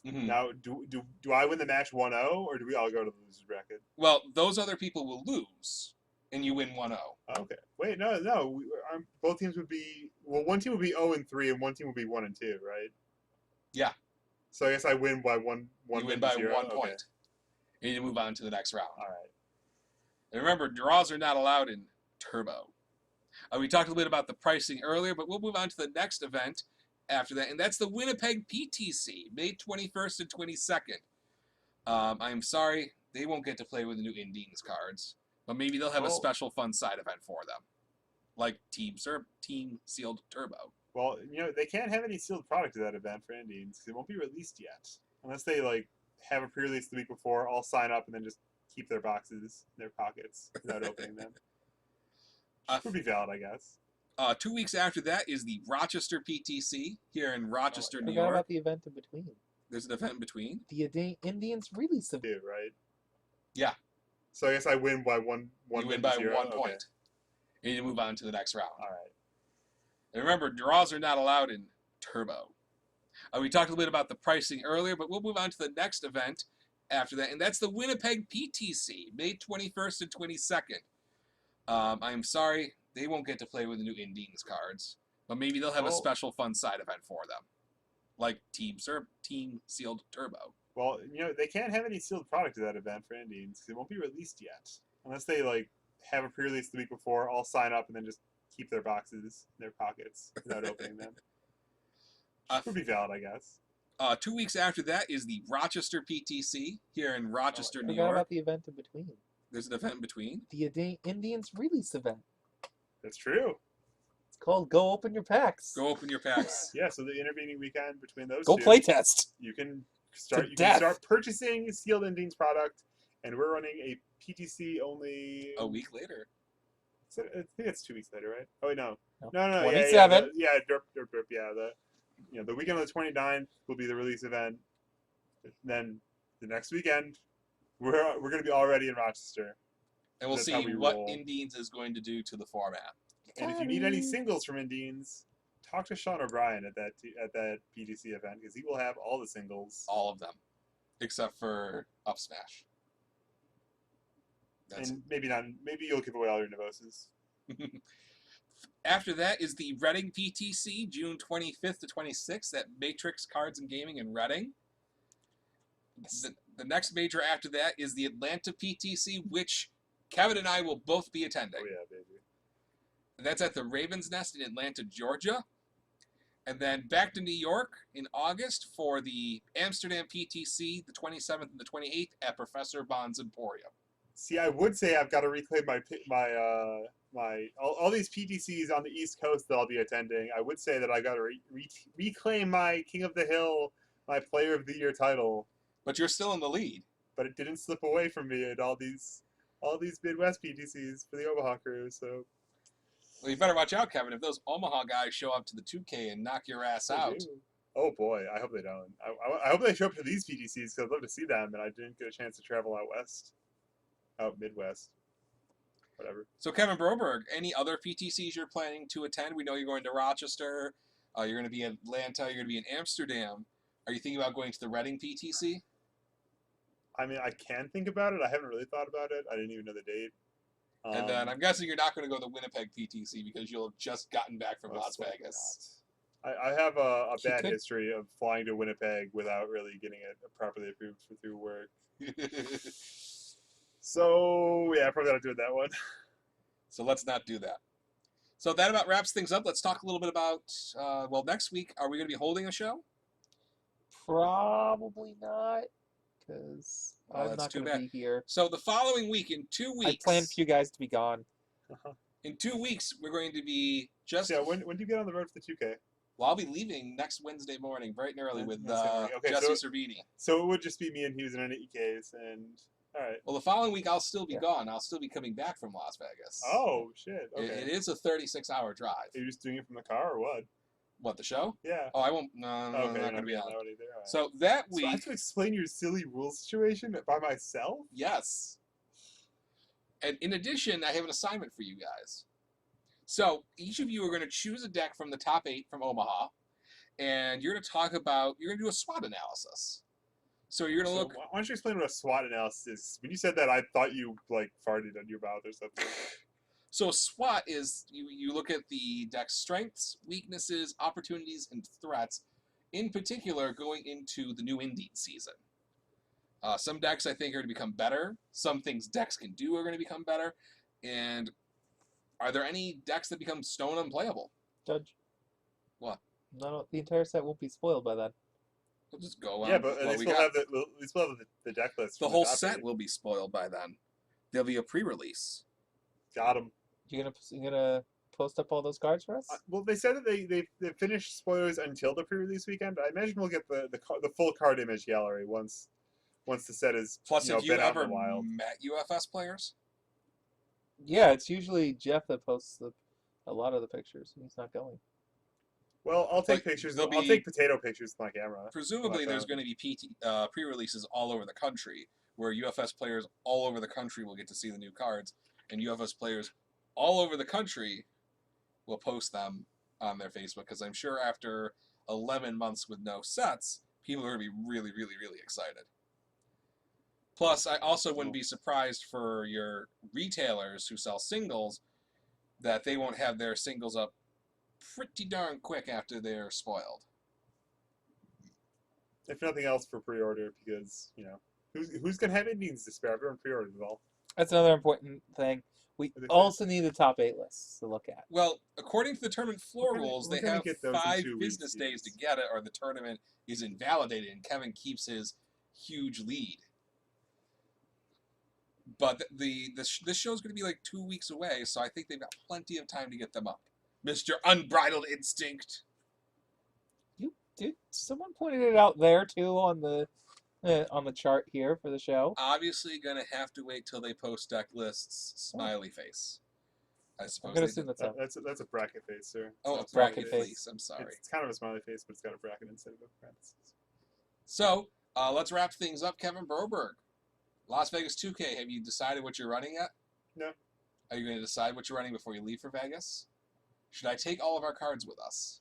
Mhm. Now, do I win the match 1-0 or do we all go to the loser's bracket? Well, those other people will lose, and you win 1-0. Okay. Wait, no. Both teams would be one team would be 0-3 and one team would be 1-2, right? Yeah. So I guess I win by one. You win by 0. 1 Okay. point. And you move on to the next round. All right. And remember, draws are not allowed in turbo. We talked a little bit about the pricing earlier, but we'll move on to the next event after that, and that's the Winnipeg PTC, May 21st and 22nd. I'm sorry, they won't get to play with the new Indians cards, but maybe they'll have a Oh. special fun side event for them, like Team Sealed Turbo. Well, they can't have any sealed product at that event for Indians because it won't be released yet, unless they like have a pre-release the week before, all sign up, and then just keep their boxes in their pockets without opening them. Uh, Would be valid, I guess. 2 weeks after that is the Rochester PTC here in Rochester, I New forgot York. about the event in between. There's an event in between. The Indians release event. Dude, right? Yeah. So I guess I win by one. You win by 0. 1 Okay. point. And you move on to the next round. All right. And remember, draws are not allowed in Turbo. We talked a little bit about the pricing earlier, but we'll move on to the next event after that, and that's the Winnipeg PTC, May 21st and 22nd. I'm sorry, they won't get to play with the new Indians cards, but maybe they'll have a Well- special fun side event for them, like Team Sealed Turbo. Well, they can't have any sealed product at that event for Indians because it won't be released yet, unless they like have a pre-release the week before, all sign up, and then just keep their boxes in their pockets without opening them. Would be valid, I guess. 2 weeks after that is the Rochester PTC here in Rochester, I New forgot York. about the event in between. There's an event in between. The Indians release event. That's true. It's called Go Open Your Packs. Go open your packs. Yeah. So the intervening weekend between those Go two, playtest. you can start. To You death. can start purchasing sealed Indians product, and we're running a PTC only. A week later. I think it's 2 weeks later, right? Oh wait, no. No. No. 27. Yeah, derp. Yeah, the weekend of the 29th will be the release event. Then the next weekend, we're going to be already in Rochester. And we'll That's see how we what roll. Indians is going to do to the format. And if you need any singles from Indians, talk to Sean O'Brien at that PTC event because he will have all the singles. All of them, except for Up Smash. That's And maybe not. Maybe you'll give away all your Nevoses. After that is the Reading PTC, June 25th to 26th at Matrix Cards and Gaming in Reading. The next major after that is the Atlanta PTC, which Kevin and I will both be attending. Oh yeah, baby. And that's at the Raven's Nest in Atlanta, Georgia. And then back to New York in August for the Amsterdam PTC, the 27th and the 28th at Professor Bond's Emporium. See, I would say I've got to reclaim all these PTCs on the East Coast that I'll be attending. I would say that I got to reclaim my King of the Hill, my Player of the Year title, But you're still in the lead. but it didn't slip away from me at all these Midwest PTCs for the Omaha crew. So Well, you better watch out, Kevin. If those Omaha guys show up to the 2K and knock your ass out. Oh boy, I hope they don't. I hope they show up to these PTCs because I'd love to see them, and I didn't get a chance to travel out Midwest. Whatever. So, Kevin Broberg, any other PTCs you're planning to attend? We know you're going to Rochester. You're going to be in Atlanta. You're going to be in Amsterdam. Are you thinking about going to the Reading PTC? I mean, I can think about it. I haven't really thought about it. I didn't even know the date. And then I'm guessing you're not going to go to the Winnipeg PTC because you'll have just gotten back from Las most likely Vegas. not. I have a He bad could- history of flying to Winnipeg without really getting it properly approved through work. So yeah, I probably got to do it that one. So let's not do that. So that about wraps things up. Let's talk a little bit about, next week, are we going to be holding a show? Probably not, because Oh, I'm that's not too going to bad. be here. So the following week, in 2 I weeks, planned for you guys to be gone. in 2 weeks, we're going to be just, So yeah, when do you get on the road for the 2K? well, I'll be leaving next Wednesday morning, bright and early, with Wednesday morning. Okay, Jesse so- Cervini. So it would just be me and Hughes and an EKs, and all right. Well, the following week, I'll still be Yeah. gone. I'll still be coming back from Las Vegas. Oh shit. Okay. It is a 36-hour drive. Are you just doing it from the car or what? What, the show? Yeah. Oh, I won't. No, I'm Okay, not you're going to be on. that one either. All right. So that So I have week, to explain your silly rule situation by myself? yes. And in addition, I have an assignment for you guys. So each of you are going to choose a deck from the top 8 from Omaha, and you're going to you're going to do a SWOT analysis. So you're going to So look. why don't you explain what a SWOT analysis is? When you said that, I thought you like farted on your mouth or something. So a SWOT is you look at the deck's strengths, weaknesses, opportunities, and threats, in particular going into the new Indian season. Some decks I think are going to become better. Some things decks can do are going to become better. And are there any decks that become stone unplayable? Judge. What? No, the entire set won't be spoiled by then. We'll just go on. Yeah, but with what they we still got. have we still have the deck list. The from whole top set eight. will be spoiled by then. There'll be a pre-release. Got him. You're gonna post up all those cards for us? Well, they said that they finished spoilers until the pre-release weekend. I imagine we'll get the full card image gallery once the set is Plus, have you been out in ever the wild. met UFS players? Yeah, it's usually Jeff that posts a lot of the pictures. He's not going. Well, I'll take Like, pictures. there'll I'll be- take potato pictures with my camera. Presumably, there's phone. going to be pre-releases all over the country, where UFS players all over the country will get to see the new cards, and UFS players all over the country will post them on their Facebook, because I'm sure after 11 months with no sets, people are going to be really, really, really excited. Plus, I also wouldn't be surprised for your retailers who sell singles that they won't have their singles up pretty darn quick after they're spoiled. If nothing else, for pre-order, because who's gonna have Indians to spare? Everyone pre-ordered it all. That's another important thing. We What is it? also need the top 8 lists to look at. Well, according to the tournament floor We're gonna- rules, we're they gonna have get those in 5 2 business weeks, days to yes. get it, or the tournament is invalidated, and Kevin keeps his huge lead. But this show is going to be like 2 weeks away, so I think they've got plenty of time to get them up. Mr. Unbridled Instinct. Someone pointed it out there too on the chart here for the show. Obviously, going to have to wait till they post deck lists. Smiley face. I suppose. I'm gonna they assume did- that's That's a bracket face, sir. It's Oh, not a a smiley bracket face. face. I'm sorry. It's kind of a smiley face, but it's got a bracket instead of a parenthesis. So, let's wrap things up. Kevin Broberg, Las Vegas 2K, have you decided what you're running yet? No. Are you going to decide what you're running before you leave for Vegas? Should I take all of our cards with us?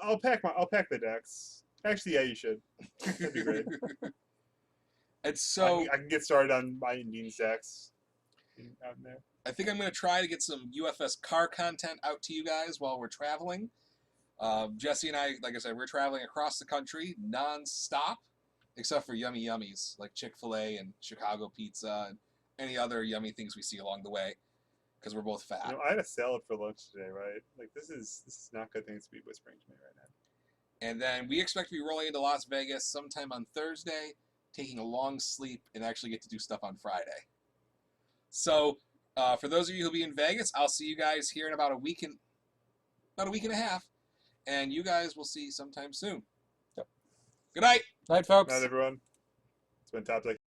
I'll pack the decks. Actually, yeah, you should. That'd be great. And so, I can get started on my Indians decks out in there. I think I'm going to try to get some UFS car content out to you guys while we're traveling. Jesse and I, like I said, we're traveling across the country non-stop, except for yummy yummies like Chick-fil-A and Chicago pizza and any other yummy things we see along the way, because we're both fat. I had a salad for lunch today, right? Like this is not good things to be whispering to me right now. And then we expect to be rolling into Las Vegas sometime on Thursday, taking a long sleep, and actually get to do stuff on Friday. So, for those of you who'll be in Vegas, I'll see you guys here in about a week and a half, and you guys will see sometime soon. Yep. Good night. Night, folks. Night, everyone. It's been Top Deck.